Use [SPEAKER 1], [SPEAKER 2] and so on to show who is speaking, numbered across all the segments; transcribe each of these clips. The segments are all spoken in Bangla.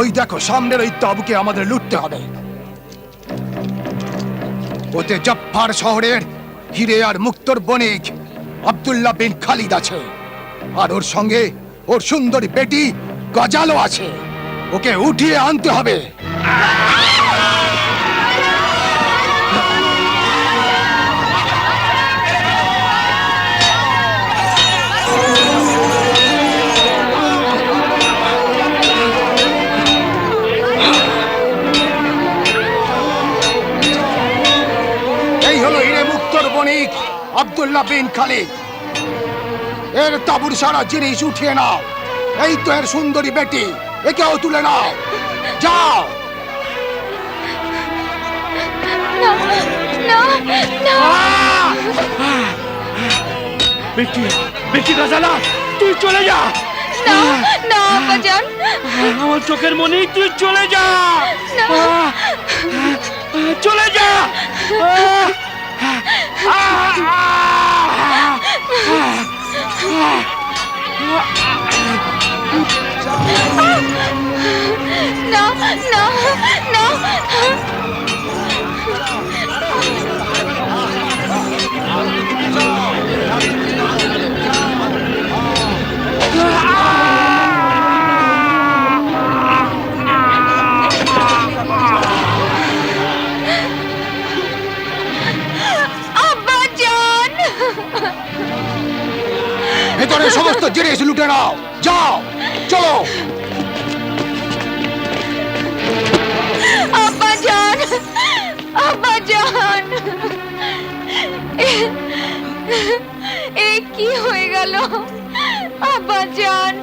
[SPEAKER 1] ওই দেখো সামনের ওই তাঁবুকে আমাদের লুটতে হবে। ওতে জাফফার শহরের হিরে আর মুক্তোর বণিক আব্দুল্লাহ বিন খালিদ আছে, আর ওর সঙ্গে ওর সুন্দরী বেটি গজালও আছে। ওকে উঠিয়ে আনতে হবে। এই হলো হিরে মুক্তোর বণিক আব্দুল্লাহ বিন খালিদ। এর তাঁবুর সারা জিনিস উঠিয়ে নাও। এই তো এর সুন্দরী বেটি, একেও তুলে নাও। যাও।
[SPEAKER 2] বেটি, বেটি গজালা, তুই চলে যা।
[SPEAKER 3] না না আব্বাজান,
[SPEAKER 2] আমার চোখের মনি, তুই চলে যা। চলে যা।
[SPEAKER 3] না না না। আব্বাজান,
[SPEAKER 1] ভেতরে সমস্ত জিনিস লুটে নাও। যাও, চলো।
[SPEAKER 3] আব্বাজান, আব্বাজান, এ কি হয়ে গেল আব্বাজান?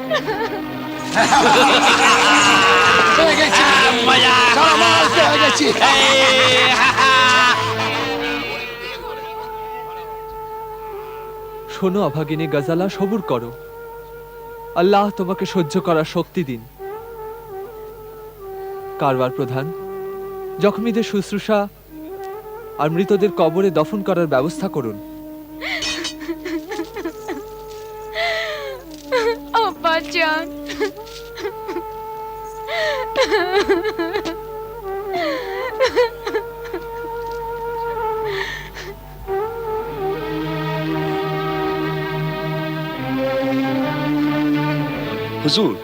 [SPEAKER 1] পেয়ে গেছি, সারা মাল পেয়ে গেছি।
[SPEAKER 4] শোনো অভাগিনী গজালা, সবুর করো। আল্লাহ তোমাকে সহ্য করার শক্তি দিন। কারওয়ার প্রধান, জখমীদের শুশ্রূষা আর মৃতদের কবরে দফন করার ব্যবস্থা করুন।
[SPEAKER 3] আব্বাজান,
[SPEAKER 5] হুজুর,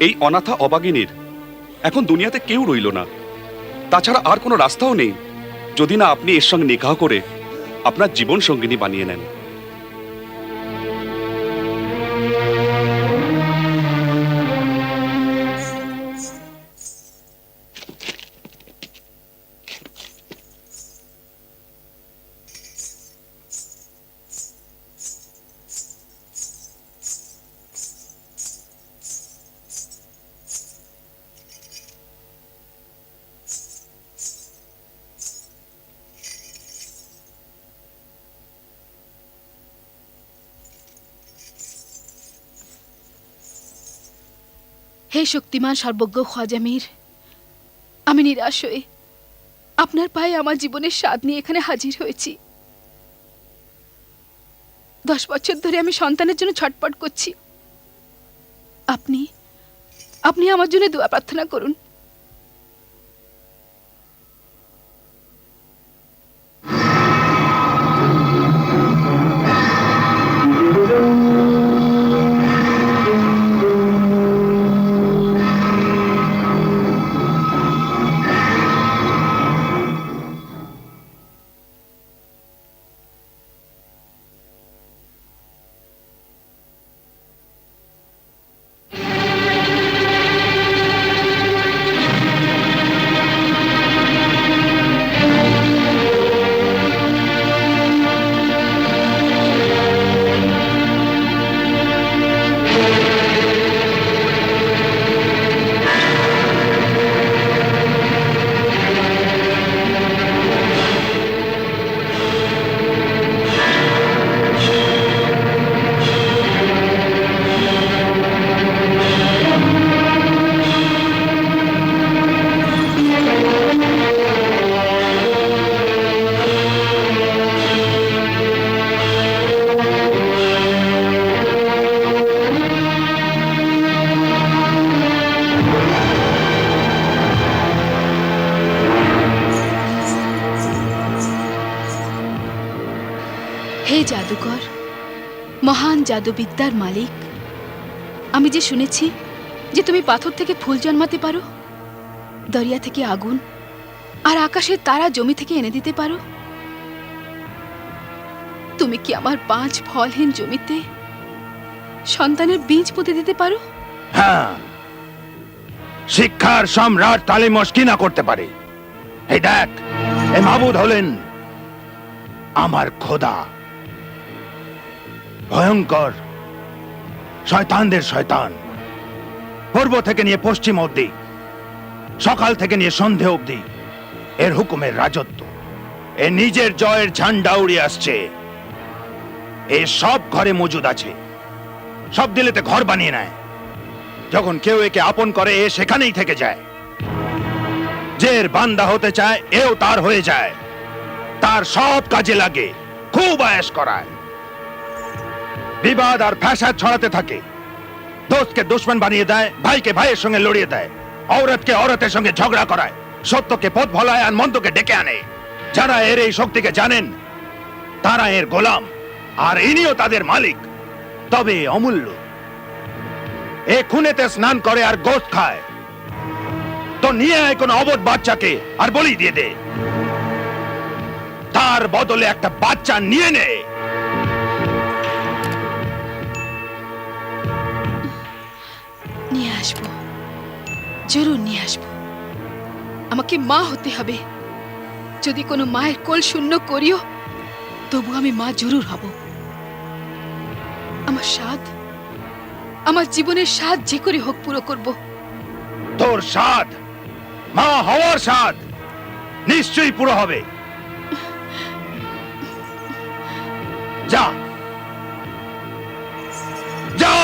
[SPEAKER 5] এই অনাথা অবাগিনীর এখন দুনিয়াতে কেউ রইল না। তাছাড়া আর কোনো রাস্তাও নেই, যদি না আপনি এর সঙ্গে নিকাহ করে আপনার জীবন সঙ্গিনী বানিয়ে নেন।
[SPEAKER 6] হে শক্তিমান সর্বজ্ঞ খাজা মীর, আমি নিরাশ হয়ে আপনার পায়ে আমার জীবনের স্বাদ নিয়ে এখানে হাজির হয়েছি। 10 বছর ধরে আমি সন্তানের জন্য ছটপট করছি। আপনি আপনি আমার জন্য দোয়া প্রার্থনা করুন। হে জাদুকর, মহান জাদুবিদ্যার মালিক, আমি যে শুনেছি যে তুমি পাথর থেকে ফুল জন্মাতে পারো, দরিয়া থেকে আগুন আর আকাশের তারা জমি থেকে এনে দিতে পারো। তুমি কি আমার 5 ফলহীন জমিতে সন্তানের বীজ পুঁতে দিতে পারো?
[SPEAKER 1] হ্যাঁ, শিক্ষার সম্রাট তালিমস কি না করতে পারে? এই দেখ, এই মাবুদ হলেন আমার খোদা, ভয়ঙ্কর শয়তানদের শয়তান। পূর্ব থেকে নিয়ে পশ্চিম অবধি, সকাল থেকে নিয়ে সন্ধে অবধি এর হুকুমের রাজত্ব। এ নিজের জয়ের ঝান্ডা উড়িয়ে আসছে। এ সব ঘরে মজুদ আছে, সব দিলেতে ঘর বানিয়ে নেয়। যখন কেউ একে আপন করে, এ সেখানেই থেকে যায়। যে এর বান্দা হতে চায়, এও তার হয়ে যায়। তার সব কাজে লাগে, খুব আয়েশ করায়। বিবাদ আর ফ্যাসাদ ছড়াতে থাকে। দোস্তকে দুশ্মন বানিয়ে দেয়, ভাইকে ভাইয়ের সঙ্গে লড়িয়ে দেয়, ঔরতকে ঔরতের সঙ্গে ঝগড়া করায়, সত্যকে পথ ভলায় আর মন্দকে ডেকে আনে। যারা এর এই শক্তিকে জানেন, তারা এর গোলাম, আর ইনিও তাদের মালিক। তবে অমূল্য। এ খুনেতে স্নান করে আর গোশত খায়। তো নিয়ে আয় কোনো অবধ বাচ্চাকে আর বলি দিয়ে দে। তার বদলে একটা বাচ্চা নিয়ে নে।
[SPEAKER 6] নিয়ে আসবো, জরুর নিয়ে আসবো। আমাকে মা হতে হবে। যদি কোনো মায়ের কোল শূন্য করিও, তবু আমি মা জরুর হব। আমার স্বাদ, আমার জীবনের স্বাদ যে করে হোক পুরো করব।
[SPEAKER 1] তোর স্বাদ, মা হওয়ার স্বাদ, নিশ্চয়ই পুরো হবে। যা যা।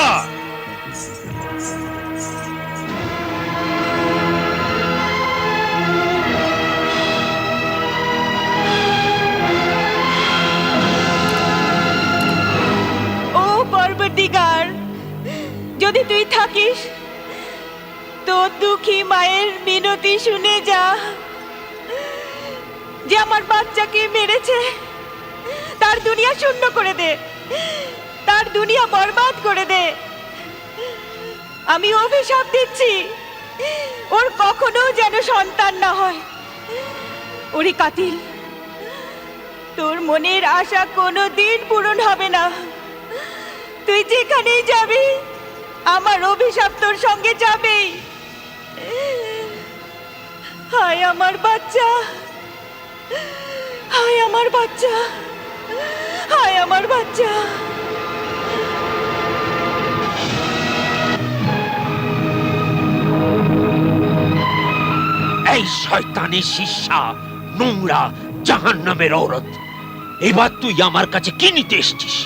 [SPEAKER 7] ও পরবর্তীকার, যদি তুই থাকিস তো দুঃখী মায়ের মিনতি শুনে যা, যে আমার বাচ্চাকে মেরেছে তার দুনিয়া শূন্য করে দে, তার দুনিয়া বরবাদ করে দে। আমি অভিশাপ দিচ্ছি, ওর কখনো যেন সন্তান না হয়। ওরে কাতিল, তোর মনের আশা কোনো দিন পূরণ হবে না। তুই যেখানেই যাবি, আমার অভিশাপ তোর সঙ্গে যাবেই। হায় আমার বাচ্চা, হায় আমার বাচ্চা, হায় আমার বাচ্চা।
[SPEAKER 2] এই শয়তানের শিষ্যা, নোংরা জাহান্নামের ঔরত, এবার তুই আমার কাছে কি নিতে এসেছিস?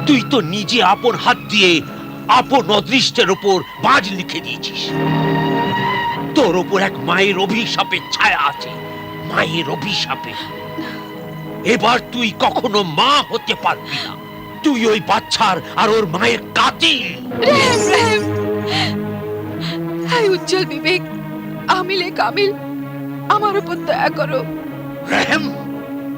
[SPEAKER 2] তুই তো নিজে আপন হাত দিয়ে আপন অদৃষ্টের উপর বাজ লিখে দিয়েছিস। তোর উপর এক মায়ের অভিশাপের ছায়া আছে, মায়ের অভিশাপে। এবার তুই কখনো মা হতে পারবি না। তুই ওই বাচ্চার আর ওর মায়ের কাতিল।
[SPEAKER 6] রেহেম, রেহেম। হায় উজ্জ্বল বিবেক, আমিলে কামিল, আমার উপর দয়া করো।
[SPEAKER 2] রেহেম